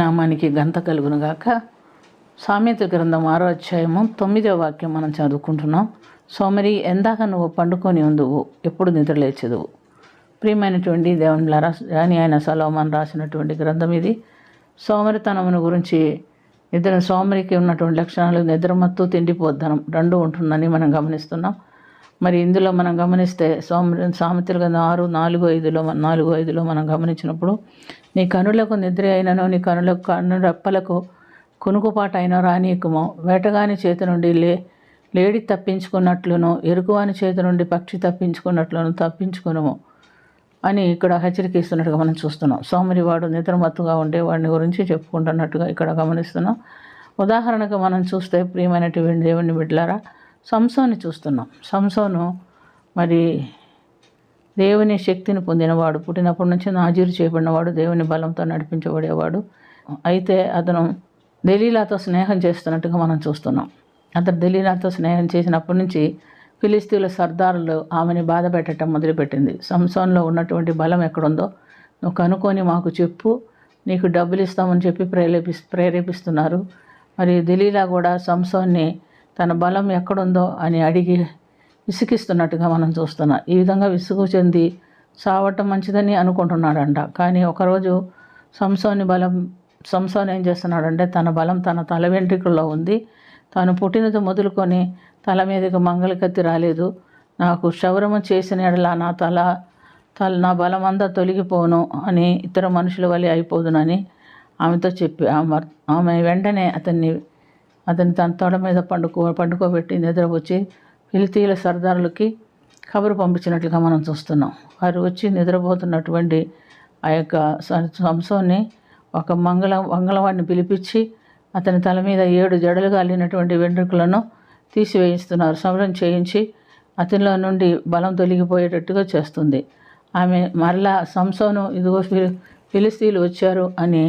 నామానికి ఘనత కలుగునుగాక. సామెత గ్రంథం 6వ అధ్యాయము 9వ వాక్యం మనం చదువుకుంటున్నాం. సోమరి ఎందాక నువ్వు పండుకొని ఉందువు, ఎప్పుడు నిద్రలేచెదువు. ప్రియమైనటువంటి దేవునిలారా, జ్ఞాని అయిన సొలొమోను రాసినటువంటి గ్రంథం ఇది. సోమరితనమును గురించి సోమరికి ఉన్నటువంటి లక్షణాలు నిద్రమత్తు, తిండిపోద్దనం రెండు ఉంటుందని మనం గమనిస్తున్నాం. మరి ఇందులో మనం గమనిస్తే సామెతల గ్రంథం 6:4-5లో మనం గమనించినప్పుడు, నీ కనులకు నిద్ర అయినను, నీ కనురెప్పలకు కునుకుపాటు అయినా రానీయకుము. వేటగాని చేతి నుండి లేడి తప్పించుకున్నట్లును, ఎరుకువాని చేతి నుండి పక్షి తప్పించుకున్నట్లును తప్పించుకునుము అని ఇక్కడ హెచ్చరిక ఇస్తున్నట్టుగా మనం చూస్తున్నాం. సోమరివాడు నిద్రమత్తుగా ఉండేవాడిని గురించి చెప్పుకుంటున్నట్టుగా ఇక్కడ గమనిస్తున్నాం. ఉదాహరణకు మనం చూస్తే, ప్రియమైనటువంటి దేవుని బిడ్డలారా, సంసోన్ని చూస్తున్నాం. సంసోను మరి దేవుని శక్తిని పొందినవాడు, పుట్టినప్పటి నుంచి నాజీరు చేయబడినవాడు, దేవుని బలంతో నడిపించబడేవాడు. అయితే అతను దెలీలాతో స్నేహం చేస్తున్నట్టుగా మనం చూస్తున్నాం. అతను దెలీలాతో స్నేహం చేసినప్పటి నుంచి ఫిలిస్తీన్ల సర్దారులు ఆమెని బాధ పెట్టడం మొదలుపెట్టింది. సంసోన్లో ఉన్నటువంటి బలం ఎక్కడుందో నువ్వు కనుక్కొని మాకు చెప్పు, నీకు డబ్బులు ఇస్తామని చెప్పి ప్రేరేపిస్తున్నారు. మరి దెలీలా కూడా సంసోన్ని తన బలం ఎక్కడుందో అని అడిగి విసిగిస్తున్నట్టుగా మనం చూస్తున్నాం. ఈ విధంగా విసుగు చెంది సావటం మంచిదని అనుకుంటున్నాడంట. కానీ ఒకరోజు సంసోన్ ఏం చేస్తున్నాడంటే, తన బలం తన తల వెంట్రుకల్లో ఉంది. తాను పుట్టినది మొదలుకొని తల మీదకి మంగళకత్తి రాలేదు. నాకు క్షౌరము చేసిన ఎడల నా బలం అంతా తొలగిపోను అని, ఇతర మనుషుల వలె అయిపోదునని ఆమెతో చెప్పి ఆమె వెంటనే అతని తన తొడ మీద పండుకోబెట్టి నిద్రపోచి ఫిలిస్తీన్ల సర్దారులకి కబురు పంపించినట్లుగా మనం చూస్తున్నాం. వారు వచ్చి నిద్రపోతున్నటువంటి ఆ యొక్క సంసోన్ని ఒక మంగళవాడిని పిలిపించి అతని తల మీద 7 జడలుగా అల్లినటువంటి వెంట్రుకలను తీసివేయిస్తున్నారు. సమరం చేయించి అతనిలో నుండి బలం తొలగిపోయేటట్టుగా చేస్తుంది. ఆమె మరలా సంసోను, ఇదిగో ఫిలిస్తీన్లు వచ్చారు అని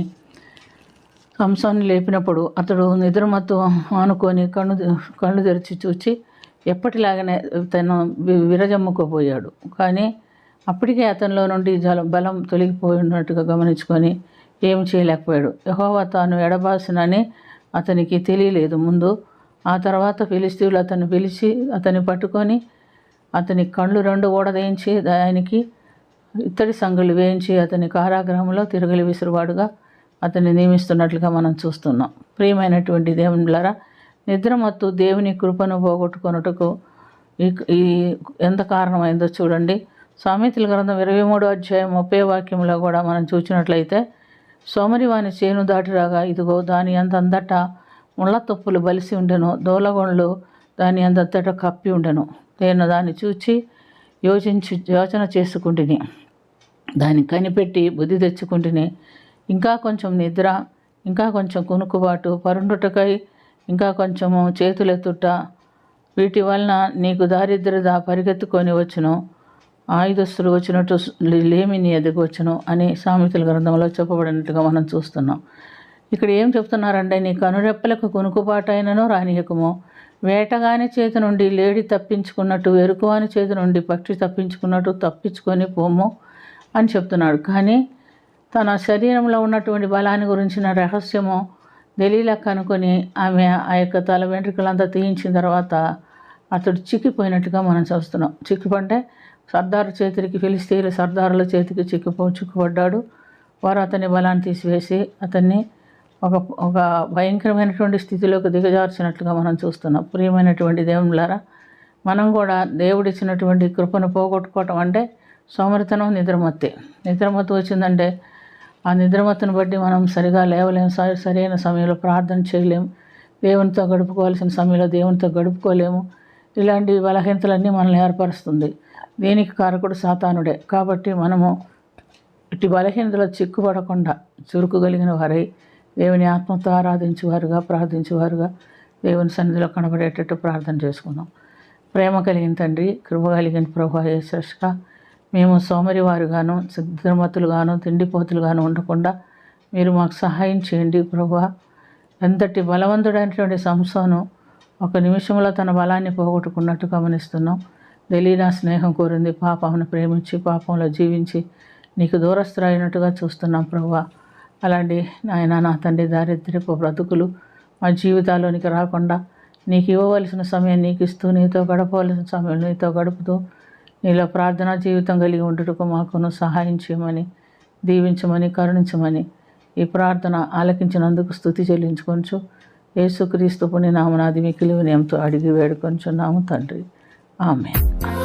సంసోన్ని లేపినప్పుడు అతడు నిద్రమత్తు ఆనుకొని కళ్ళు తెరిచి చూచి ఎప్పటిలాగానే తను విరజమ్ముకోపోయాడు. కానీ అప్పటికే అతనిలో నుండి బలం తొలగిపోయినట్టుగా గమనించుకొని ఏమి చేయలేకపోయాడు. యెహోవా తాను ఎడబాసినని అతనికి తెలియలేదు ముందు. ఆ తర్వాత ఫిలిస్తీన్లు అతన్ని పిలిచి అతన్ని పట్టుకొని అతని కళ్ళు 2 ఊడదీయించి ఆయనకి ఇత్తడి సంగులు వేయించి అతని కారాగృహంలో తిరగలి విసురువాడుగా అతన్ని నియమిస్తున్నట్లుగా మనం చూస్తున్నాం. ప్రియమైనటువంటి దేవునిలారా, నిద్రమత్తు దేవుని కృపను పోగొట్టుకొనుటకు ఈ ఎంత కారణమైందో చూడండి. సామెతల గ్రంథం 23వ అధ్యాయం 30వ వాక్యంలో కూడా మనం చూసినట్లయితే, సోమరివాని చేను దాటిరాగా ఇదిగో దాని అంతట ముళ్ళ తొప్పులు బలిసి ఉండెను, దూలగొండ్లు దాని అంతట కప్పి ఉండెను. నేను దాన్ని చూచి యోచన చేసుకుంటుని, దాన్ని కనిపెట్టి బుద్ధి తెచ్చుకుంటుని. ఇంకా కొంచెం నిద్ర, ఇంకా కొంచెం కునుకుబాటు, పరుండుటకై ఇంకా కొంచెము చేతులెత్తుట, వీటి వలన నీకు దారిద్ర్యత పరిగెత్తుకొని వచ్చును, ఆయుధస్తులు వచ్చినట్టు లేమి నీ ఎదుగు వచ్చును అని సామెతల గ్రంథంలో చెప్పబడినట్టుగా మనం చూస్తున్నాం. ఇక్కడ ఏం చెప్తున్నారంటే, నీ కనురెప్పలకు కునుకుబాటైనను రానియకము, వేటగాని చేతి నుండి లేడి తప్పించుకున్నట్టు, ఎరుకువాని చేతి నుండి పక్షి తప్పించుకున్నట్టు తప్పించుకొని పోము అని చెప్తున్నాడు. కానీ తన శరీరంలో ఉన్నటువంటి బలాన్ని గురించిన రహస్యము దెలీలా కనుకొని ఆమె ఆ యొక్క తల వెంట్రుకలంతా తీయించిన తర్వాత అతడు చిక్కిపోయినట్టుగా మనం చూస్తున్నాం. చిక్కుపంటే సర్దారు చేతికి, ఫిలిస్తీన్ల సర్దారుల చేతికి చిక్కుపడ్డాడు. వారు అతని బలాన్ని తీసివేసి అతన్ని ఒక భయంకరమైనటువంటి స్థితిలోకి దిగజార్చినట్లుగా మనం చూస్తున్నాం. ప్రియమైనటువంటి దేవునిలారా, మనం కూడా దేవుడిచ్చినటువంటి కృపను పోగొట్టుకోవటం అంటే సోమరితనం, నిద్రమత్తు వచ్చిందంటే ఆ నిద్రమత్తును బట్టి మనం సరిగా లేవలేము, సరైన సమయంలో ప్రార్థన చేయలేము, దేవునితో గడుపుకోవాల్సిన సమయంలో దేవునితో గడుపుకోలేము. ఇలాంటి బలహీనతలన్నీ మనల్ని ఏర్పరుస్తుంది. దీనికి కారకుడు సాతానుడే. కాబట్టి మనము ఇటు బలహీనతలో చిక్కుపడకుండా చురుకుగలిగిన వారై దేవుని ఆత్మతో ఆరాధించేవారుగా, ప్రార్థించేవారుగా దేవుని సన్నిధిలో కనబడేటట్టు ప్రార్థన చేసుకుందాం. ప్రేమ కలిగిన తండ్రి, కృప కలిగిన ప్రభువా యేసయ్యా, మేము సోమరివారుగాను, నిద్రమత్తులుగాను, తిండిపోతులుగాను ఉండకుండా మీరు మాకు సహాయం చేయండి ప్రభువా. ఎంతటి బలవంతుడైనటువంటి సంసోను ఒక నిమిషంలో తన బలాన్ని పోగొట్టుకున్నట్టు గమనిస్తున్నాం. దెలీలా స్నేహం కోరింది, పాపమును ప్రేమించి పాపంలో జీవించి నీకు దూరస్తులైనట్టుగా చూస్తున్నాం ప్రభువా. అలాంటి నాయన నా తండ్రి దారిద్ర్యపు బ్రతుకులు మా జీవితాల్లోనికి రాకుండా నీకు ఇవ్వవలసిన సమయం నీకు ఇస్తూ నీతో గడపవలసిన సమయం నీతో గడుపుతూ నీలో ప్రార్థనా జీవితం కలిగి ఉండుటకు మాకును సహాయం చేయమని, దీవించమని, కరుణించమని ఈ ప్రార్థన ఆలకించినందుకు స్తుతి చెల్లించుకొంచు యేసుక్రీస్తు పుణ్యనామమున మిక్కిలి వినయంతో అడిగి వేడుకొంచున్నాము తండ్రి. ఆమేన్.